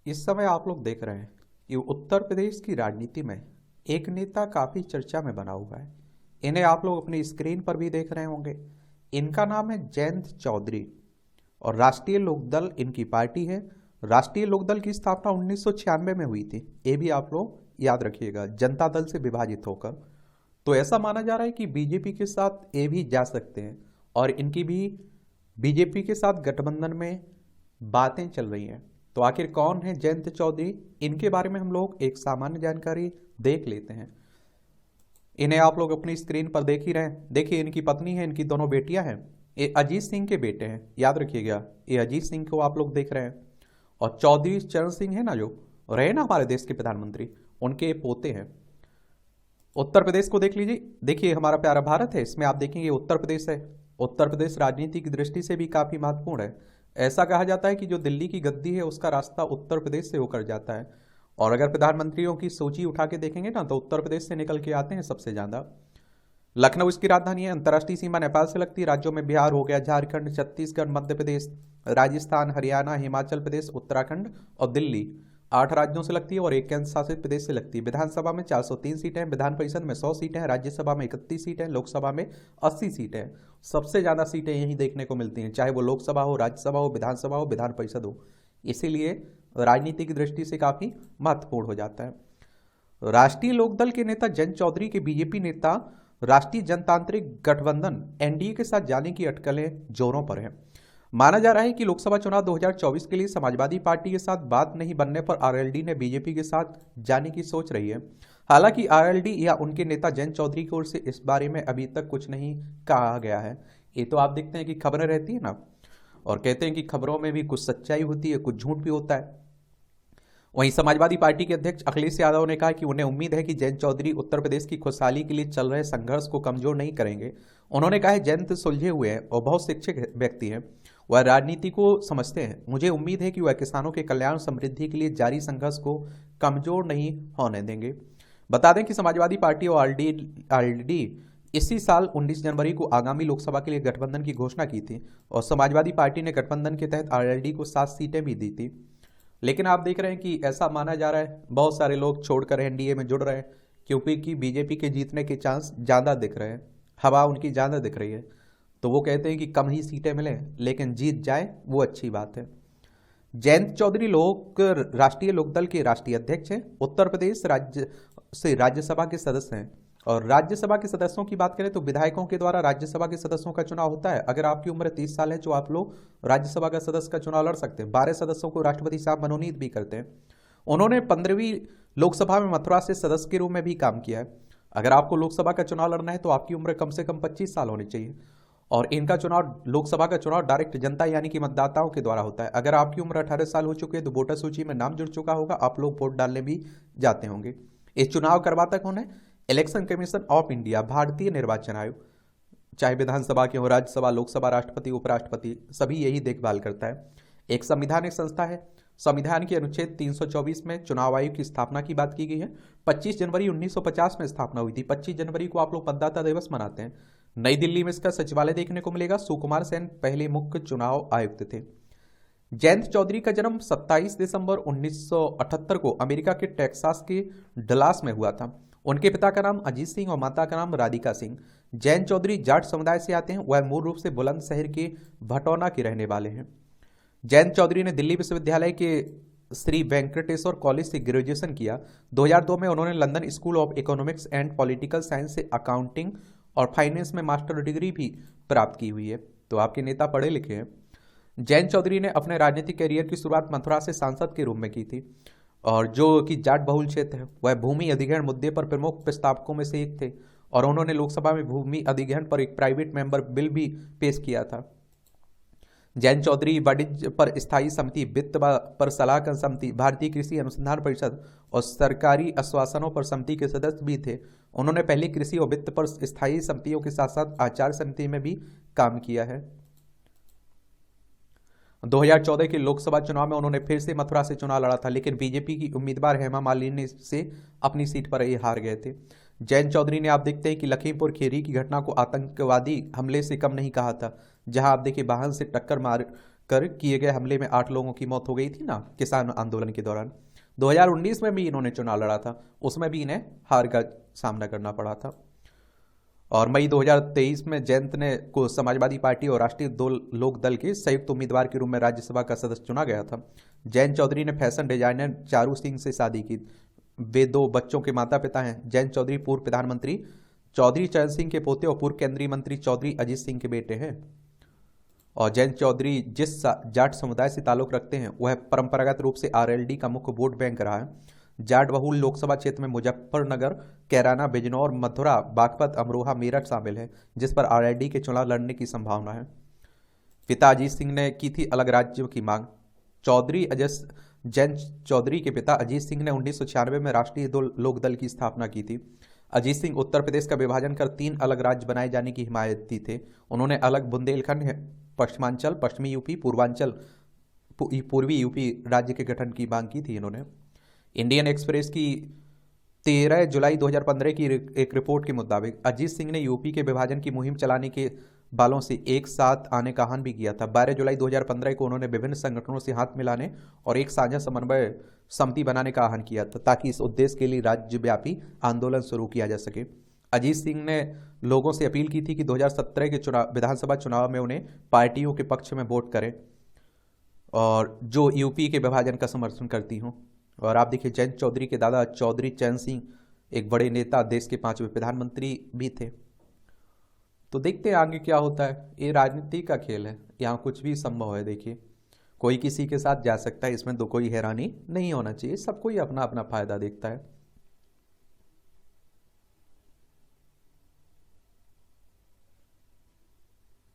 इस समय आप लोग देख रहे हैं कि उत्तर प्रदेश की राजनीति में एक नेता काफी चर्चा में बना हुआ है। इन्हें आप लोग अपनी स्क्रीन पर भी देख रहे होंगे। इनका नाम है जयंत चौधरी और राष्ट्रीय लोकदल इनकी पार्टी है। राष्ट्रीय लोकदल की स्थापना 1996 में हुई थी। ये भी आप लोग याद रखिएगा, जनता दल से विभाजित होकर। तो ऐसा माना जा रहा है कि बीजेपी के साथ ये भी जा सकते हैं और इनकी भी बीजेपी के साथ गठबंधन में बातें चल रही हैं। तो आखिर कौन है जयंत चौधरी, इनके बारे में हम लोग एक सामान्य जानकारी देख लेते हैं। इन्हें आप लोग अपनी स्क्रीन पर देख ही रहे हैं। देखिए, इनकी पत्नी है, इनकी दोनों बेटियां हैं। ये अजीत सिंह के बेटे हैं, याद रखिएगा। ये अजीत सिंह को आप लोग देख रहे हैं और चौधरी चरण सिंह है ना, जो रहे ना हमारे देश के प्रधानमंत्री, उनके पोते हैं। उत्तर प्रदेश को देख लीजिए। देखिए, हमारा प्यारा भारत है, इसमें आप देखेंगे उत्तर प्रदेश है। उत्तर प्रदेश राजनीति की दृष्टि से भी काफी महत्वपूर्ण है। ऐसा कहा जाता है कि जो दिल्ली की गद्दी है उसका रास्ता उत्तर प्रदेश से होकर जाता है। और अगर प्रधानमंत्रियों की सूची उठा के देखेंगे ना, तो उत्तर प्रदेश से निकल के आते हैं सबसे ज्यादा। लखनऊ इसकी राजधानी है। अंतर्राष्ट्रीय सीमा नेपाल से लगती है। राज्यों में बिहार हो गया, झारखंड, छत्तीसगढ़, मध्य प्रदेश, राजस्थान, हरियाणा, हिमाचल प्रदेश, उत्तराखंड और दिल्ली, 8 राज्यों से लगती है और एक केंद्र शासित प्रदेश से लगती है। विधानसभा में 403 सीटें हैं, विधान परिषद में 100 सीटें हैं, राज्यसभा में 31 सीटें, लोकसभा में 80 सीटें हैं। सबसे ज्यादा सीटें यही देखने को मिलती हैं, चाहे वो लोकसभा हो, राज्यसभा हो, विधानसभा हो, विधान परिषद हो। इसीलिए राजनीति की दृष्टि से काफी महत्वपूर्ण हो जाता है। राष्ट्रीय लोकदल के नेता जयंत चौधरी के बीजेपी नेता राष्ट्रीय जनतांत्रिक गठबंधन एनडीए के साथ जाने की अटकलें जोरों पर हैं। माना जा रहा है कि लोकसभा चुनाव 2024 के लिए समाजवादी पार्टी के साथ बात नहीं बनने पर आरएलडी ने बीजेपी के साथ जाने की सोच रही है। हालांकि आरएलडी या उनके नेता जयंत चौधरी की ओर से इस बारे में अभी तक कुछ नहीं कहा गया है। ये तो आप देखते हैं कि खबरें रहती है ना, और कहते हैं कि खबरों में भी कुछ सच्चाई होती है, कुछ झूठ भी होता है। वहीं समाजवादी पार्टी के अध्यक्ष अखिलेश यादव ने कहा कि उन्हें उम्मीद है कि जयंत चौधरी उत्तर प्रदेश की खुशहाली के लिए चल रहे संघर्ष को कमजोर नहीं करेंगे। उन्होंने कहा है, जयंत सुलझे हुए हैं और बहुत शिक्षित व्यक्ति हैं। वह राजनीति को समझते हैं। मुझे उम्मीद है कि वह किसानों के कल्याण समृद्धि के लिए जारी संघर्ष को कमजोर नहीं होने देंगे। बता दें कि समाजवादी पार्टी और आरएलडी इसी साल 19 जनवरी को आगामी लोकसभा के लिए गठबंधन की घोषणा की थी और समाजवादी पार्टी ने गठबंधन के तहत आरएलडी को 7 सीटें भी दी थी। लेकिन आप देख रहे हैं कि ऐसा माना जा रहा है बहुत सारे लोग छोड़कर एनडीए में जुड़ रहे हैं, क्योंकि बीजेपी के जीतने के चांस ज़्यादा दिख रहे हैं, हवा उनकी ज़्यादा दिख रही है। तो वो कहते हैं कि कम ही सीटें मिलें लेकिन जीत जाए, वो अच्छी बात है। जयंत चौधरी राष्ट्रीय लोकदल के राष्ट्रीय अध्यक्ष हैं। उत्तर प्रदेश राज्य से राज्यसभा के सदस्य हैं। और राज्यसभा के सदस्यों की बात करें तो विधायकों के द्वारा राज्यसभा के सदस्यों का चुनाव होता है। अगर आपकी उम्र 30 साल है तो आप लोग राज्यसभा का सदस्य का चुनाव लड़ सकते हैं। 12 सदस्यों को राष्ट्रपति साहब मनोनीत भी करते हैं। उन्होंने 15वीं लोकसभा में मथुरा से सदस्य के रूप में भी काम किया है। अगर आपको लोकसभा का चुनाव लड़ना है तो आपकी उम्र कम से कम 25 साल होनी चाहिए। और इनका चुनाव, लोकसभा का चुनाव डायरेक्ट जनता यानी कि मतदाताओं के द्वारा होता है। अगर आपकी उम्र 18 साल हो चुकी है तो वोटर सूची में नाम जुड़ चुका होगा, आप लोग वोट डालने भी जाते होंगे। इस चुनाव करवाता कौन है? इलेक्शन कमीशन ऑफ इंडिया, भारतीय निर्वाचन आयोग। चाहे विधानसभा के हो, राज्यसभा, लोकसभा, राष्ट्रपति, उपराष्ट्रपति, सभी यही देखभाल करता है। एक संवैधानिक संस्था है। संविधान के अनुच्छेद 324 में चुनाव आयोग की स्थापना की बात की गई है। 25 जनवरी 1950 में स्थापना हुई थी। 25 जनवरी को आप लोग मतदाता दिवस मनाते हैं। नई दिल्ली में इसका सचिवालय देखने को मिलेगा। सुकुमार सेन पहले मुख्य चुनाव आयुक्त थे। जयंत चौधरी का जन्म 27 दिसंबर 1978 को अमेरिका के टेक्सास के डलास में हुआ था। उनके पिता का नाम अजीत सिंह और माता का नाम राधिका सिंह। जयंत चौधरी जाट समुदाय से आते हैं। वह मूल रूप से बुलंदशहर के भटौना के रहने वाले हैं। जयंत चौधरी ने दिल्ली विश्वविद्यालय के श्री वेंकटेश्वर कॉलेज से ग्रेजुएशन किया। 2002 में उन्होंने London school of economics and political science से अकाउंटिंग और फाइनेंस में मास्टर डिग्री भी प्राप्त की हुई है। तो आपके नेता पढ़े लिखे हैं। जयंत चौधरी ने अपने राजनीतिक करियर की शुरुआत मथुरा से सांसद के रूप में की थी, और जो कि जाट बहुल क्षेत्र है। वह भूमि अधिग्रहण मुद्दे पर प्रमुख प्रस्तावकों में से एक थे और उन्होंने लोकसभा में भूमि अधिग्रहण पर एक प्राइवेट मेंबर बिल भी पेश किया था। जयंत चौधरी वाणिज्य पर स्थायी समिति, वित्त पर सलाहकार समिति, भारतीय कृषि अनुसंधान परिषद और सरकारी आश्वासनों पर समिति के सदस्य भी थे। उन्होंने पहले कृषि और वित्त पर स्थायी समितियों के साथ साथ आचार समिति में भी काम किया है। 2014 के लोकसभा चुनाव में उन्होंने फिर से मथुरा से चुनाव लड़ा था, लेकिन बीजेपी की उम्मीदवार हेमा मालिनी से अपनी सीट पर ही हार गए थे। जयंत चौधरी ने, आप देखते हैं कि लखीमपुर खीरी की घटना को आतंकवादी हमले से कम नहीं कहा था, जहां आप देखिए वाहन से टक्कर मार कर किए गए हमले में 8 लोगों की मौत हो गई थी ना किसान आंदोलन के दौरान। 2019 में भी इन्होंने चुनाव लड़ा था, उसमें भी इन्हें हार का सामना करना पड़ा था। और मई 2023 में जयंत ने को समाजवादी पार्टी और राष्ट्रीय लोक दल के संयुक्त उम्मीदवार के रूप में राज्यसभा का सदस्य चुना गया था। जयंत चौधरी ने फैशन डिजाइनर चारू सिंह से शादी की। वे 2 बच्चों के माता पिता हैं। जयंत चौधरी पूर्व प्रधानमंत्री चौधरी चरण सिंह के पोते और पूर्व केंद्रीय मंत्री चौधरी अजीत सिंह के बेटे हैं। और जयंत चौधरी जिस जाट समुदाय से ताल्लुक रखते हैं वह परंपरागत रूप से आरएलडी का मुख्य वोट बैंक रहा है। जाट बहुल लोकसभा क्षेत्र में मुजफ्फरनगर, कैराना, बिजनौर, मथुरा, बागपत, अमरोहा, मेरठ शामिल है, जिस पर आरएलडी के चुनाव लड़ने की संभावना है। पिता अजीत सिंह ने की थी अलग राज्यों की मांग। जयंत चौधरी के पिता अजीत सिंह ने 1996 में राष्ट्रीय लोक दल की स्थापना की थी। अजीत सिंह उत्तर प्रदेश का विभाजन कर 3 अलग राज्य बनाए जाने की हिमायती थे। उन्होंने अलग बुंदेलखंड, पश्चिमांचल, पश्चिमी यूपी, पूर्वी यूपी राज्य के गठन की मांग की थी इन्होंने। इंडियन एक्सप्रेस की 13 जुलाई 2015 की एक रिपोर्ट के मुताबिक अजीत सिंह ने यूपी के विभाजन की मुहिम चलाने के बालों से एक साथ आने का आह्वान भी किया था। 12 जुलाई 2015 को उन्होंने विभिन्न संगठनों से हाथ मिलाने और एक साझा समन्वय समिति बनाने का आह्वान किया था, ताकि इस उद्देश्य के लिए राज्यव्यापी आंदोलन शुरू किया जा सके। अजीत सिंह ने लोगों से अपील की थी कि 2017 के विधानसभा चुनाव में उन्हें पार्टियों के पक्ष में वोट करें और जो यूपी के विभाजन का समर्थन करती हों। और आप देखिए, जयंत चौधरी के दादा चौधरी चरण सिंह एक बड़े नेता, देश के 5वें प्रधानमंत्री भी थे। तो देखते हैं आगे क्या होता है। ये राजनीति का खेल है, यहाँ कुछ भी संभव है। देखिए, कोई किसी के साथ जा सकता है, इसमें तो कोई हैरानी नहीं होना चाहिए। सब कोई अपना अपना फायदा देखता है।